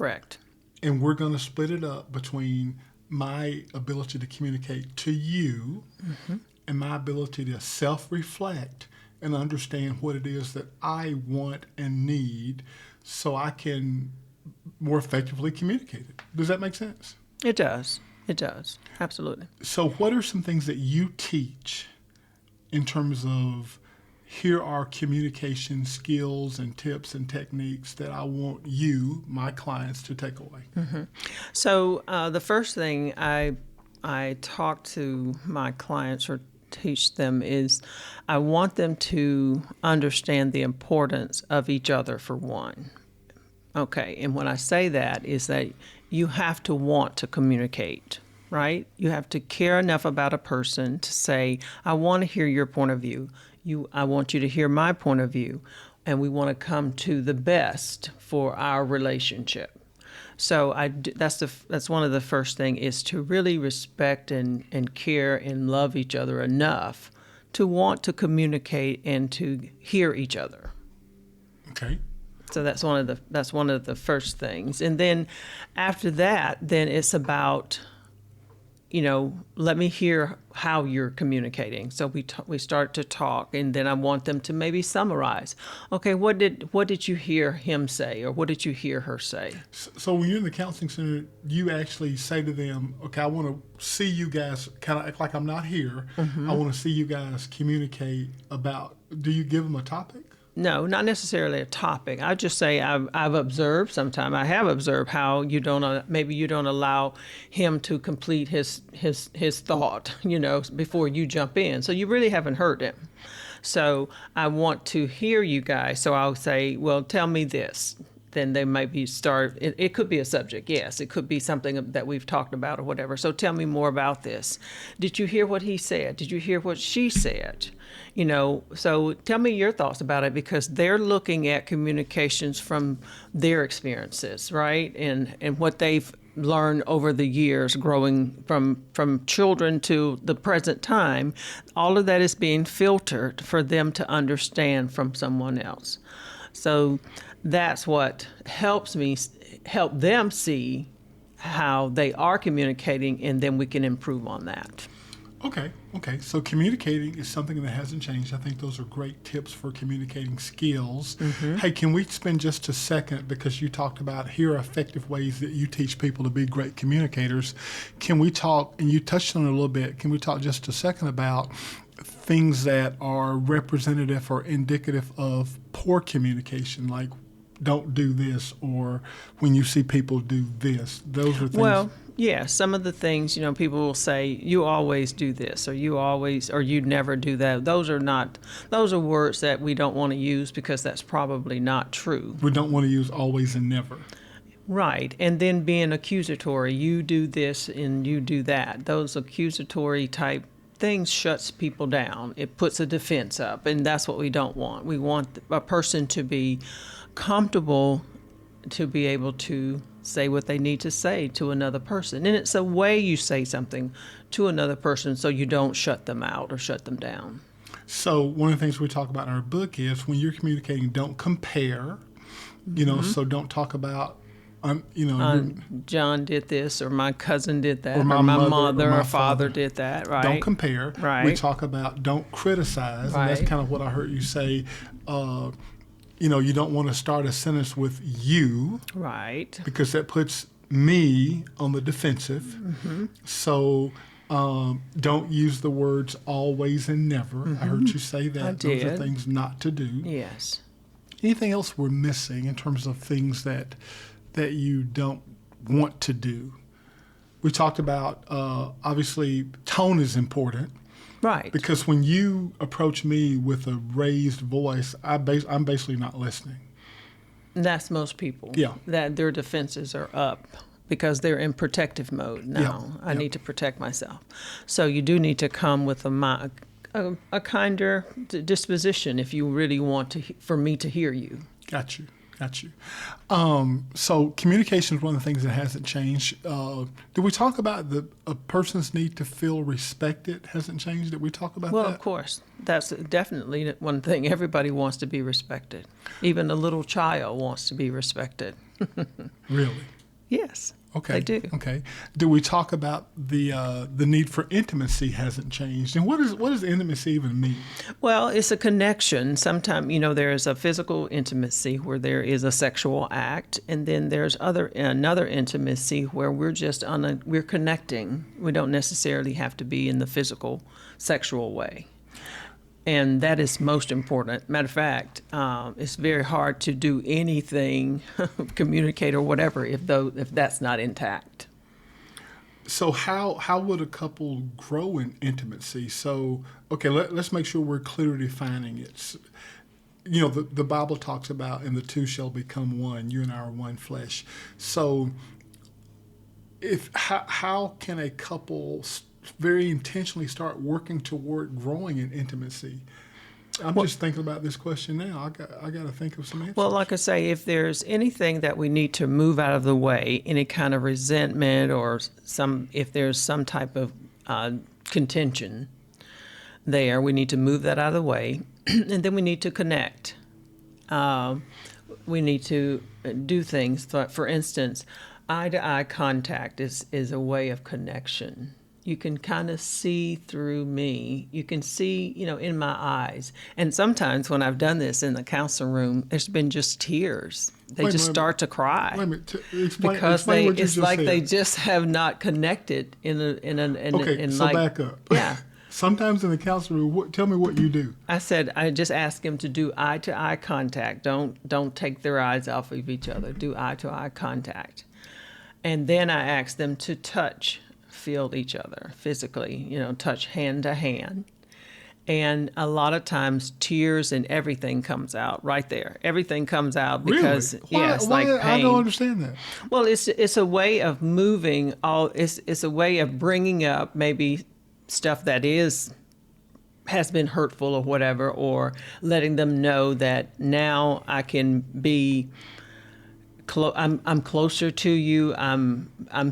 Correct. And we're going to split it up between my ability to communicate to you and my ability to self-reflect and understand what it is that I want and need so I can more effectively communicate it. Does that make sense? It does. It does. Absolutely. So what are some things that you teach in terms of here are communication skills and tips and techniques that I want you, my clients, to take away? So the first thing I talk to my clients or teach them is I want them to understand the importance of each other for one. Okay, and when I say that is that you have to want to communicate, right? You have to care enough about a person to say, I want to hear your point of view. I want you to hear my point of view, and we want to come to the best for our relationship. So that's one of the first thing is to really respect and care and love each other enough to want to communicate and to hear each other. Okay. So that's one of the first things. And then after that, then it's about, let me hear how you're communicating. So we start to talk, and then I want them to maybe summarize. Okay, what did you hear him say, or what did you hear her say? So when you're in the counseling center, you actually say to them, okay, I want to see you guys kind of act like I'm not here. I want to see you guys communicate about, do you give them a topic? No, not necessarily a topic. I just say I've observed. Sometimes I have observed how maybe you don't allow him to complete his thought, before you jump in. So you really haven't heard him. So I want to hear you guys. So I'll say, well, tell me this. Then they might start. It could be a subject, yes. It could be something that we've talked about or whatever. So tell me more about this. Did you hear what he said? Did you hear what she said? So tell me your thoughts about it, because they're looking at communications from their experiences, right? And what they've learned over the years growing from children to the present time. All of that is being filtered for them to understand from someone else. So that's what help them see how they are communicating, and then we can improve on that. Okay. So communicating is something that hasn't changed. I think those are great tips for communicating skills. Hey, can we spend just a second, because you talked about here are effective ways that you teach people to be great communicators. Can we talk, and you touched on it a little bit, can we talk just a second about things that are representative or indicative of poor communication, like don't do this, or when you see people do this? Those are things. Well, yeah, some of the things, people will say, you always do this, or you never do that. Those are words that we don't want to use, because that's probably not true. We don't want to use always and never. Right. And then being accusatory, you do this and you do that. Those accusatory type things shuts people down. It puts a defense up, and that's what we don't want. We want a person to be comfortable to be able to say what they need to say to another person. And it's a way you say something to another person so you don't shut them out or shut them down. So one of the things we talk about in our book is when you're communicating, don't compare, so don't talk about, John did this, or my cousin did that, or my mother or father did that, right? Don't compare. Right. We talk about don't criticize, right. And that's kind of what I heard you say. You don't want to start a sentence with you. Right. Because that puts me on the defensive. So don't use the words always and never. I heard you say that. I did. Those are things not to do. Yes. Anything else we're missing in terms of things that you don't want to do? We talked about, obviously, tone is important. Right. Because when you approach me with a raised voice, I'm basically not listening. That's most people. Yeah. That their defenses are up because they're in protective mode now. I need to protect myself. So you do need to come with a kinder disposition if you really want for me to hear you. Got you. Got you. So communication is one of the things that hasn't changed. Did we talk about a person's need to feel respected hasn't changed? Did we talk about Well, that? of course, that's definitely one thing. Everybody wants to be respected. Even a little child wants to be respected. Really? Yes, Okay. they do. Okay. Do we talk about the need for intimacy hasn't changed? And what does intimacy even mean? Well, it's a connection. Sometimes, there is a physical intimacy where there is a sexual act, and then there's another intimacy where we're just we're connecting. We don't necessarily have to be in the physical, sexual way. And that is most important. Matter of fact, it's very hard to do anything, communicate or whatever, if that's not intact. So how would a couple grow in intimacy? So okay, let's make sure we're clearly defining it. The Bible talks about, and the two shall become one. You and I are one flesh. So how can a couple very intentionally start working toward growing in intimacy? I'm just thinking about this question now. I got to think of some answers. Well, like I say, if there's anything that we need to move out of the way, any kind of resentment or if there's some type of contention there, we need to move that out of the way, and then we need to connect. We need to do things. For instance, eye-to-eye contact is a way of connection. You can kind of see through me. You can see, in my eyes. And sometimes when I've done this in the counseling room, there's been just tears. They just start to cry. Wait a minute. Because explain what you it's just like said. they just have not connected Okay, so like, back up. Yeah. Sometimes in the counseling room, tell me what you do. I said I just ask them to do eye-to-eye contact. Don't take their eyes off of each other. Do eye-to-eye contact. And then I ask them to feel each other physically, touch hand to hand. And a lot of times tears and everything comes out right there. Everything comes out because Really? it's Why? like pain. I don't understand that. Well, it's a way of moving it's a way of bringing up maybe stuff that has been hurtful or whatever, or letting them know that now I can be I'm closer to you. I'm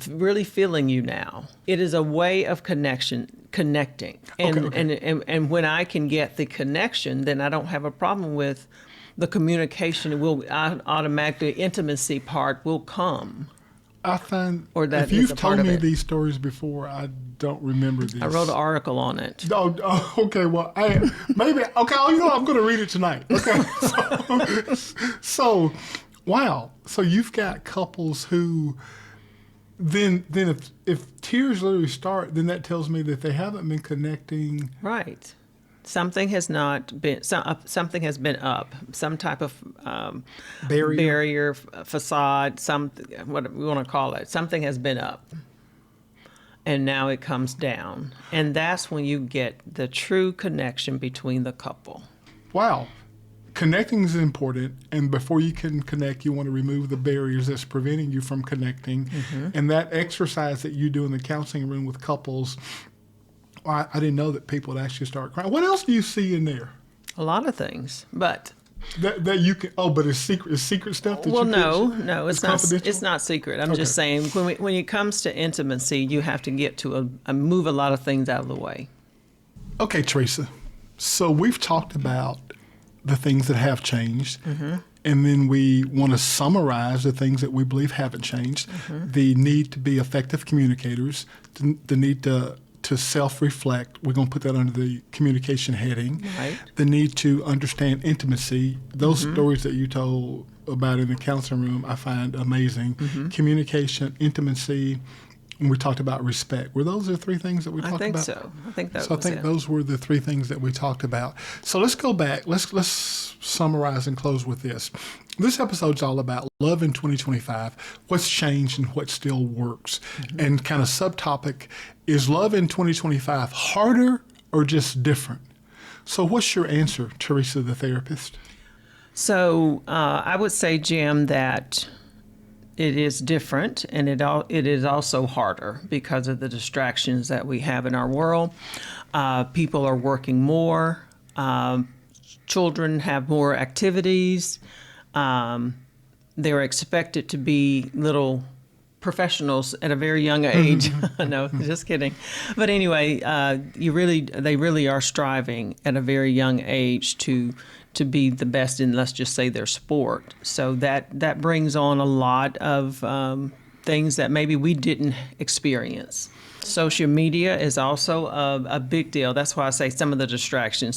really feeling you now. It is a way of connecting, Okay. And when I can get the connection, then I don't have a problem with the communication. Automatically intimacy part will come. I find Or that if is you've a part told of me it. these stories before, I don't remember these. I wrote an article on it. Oh, okay. Well, maybe. Okay. I'm going to read it tonight. Okay. So, wow. So you've got couples who, then if tears literally start, then that tells me that they haven't been connecting. Right. Something has not been. Something has been up. Some type of barrier, facade. What we want to call it. Something has been up, and now it comes down, and that's when you get the true connection between the couple. Wow. Connecting is important, and before you can connect, you want to remove the barriers that's preventing you from connecting. Mm-hmm. And that exercise that you do in the counseling room with couples, I didn't know that people would actually start crying. What else do you see in there? A lot of things, but that you can. Oh, but it's secret stuff. That no, it's not. Confidential? It's not secret. I'm Okay. just saying when it comes to intimacy, you have to get to move a lot of things out of the way. Okay, Teresa. So we've talked about the things that have changed, mm-hmm. and then we want to summarize the things that we believe haven't changed. Mm-hmm. The need to be effective communicators, the need to self-reflect. We're going to put that under the communication heading. Right. The need to understand intimacy. Those mm-hmm. stories that you told about in the counseling room, I find amazing. Mm-hmm. Communication, intimacy, and we talked about respect. Were those the three things that we talked about? I think so. I think those were the three things that we talked about. So let's go back. Let's summarize and close with this. This episode's all about love in 2025, what's changed and what still works. Mm-hmm. And kind of subtopic, is love in 2025 harder or just different? So what's your answer, Teresa, the therapist? So I would say, Jim, that it is different, and it is also harder because of the distractions that we have in our world. People are working more. Children have more activities. they're expected to be little professionals at a very young age. No, just kidding. But anyway, they really are striving at a very young age to be the best in, let's just say, their sport. So that brings on a lot of things that maybe we didn't experience. Social media is also a big deal. That's why I say some of the distractions.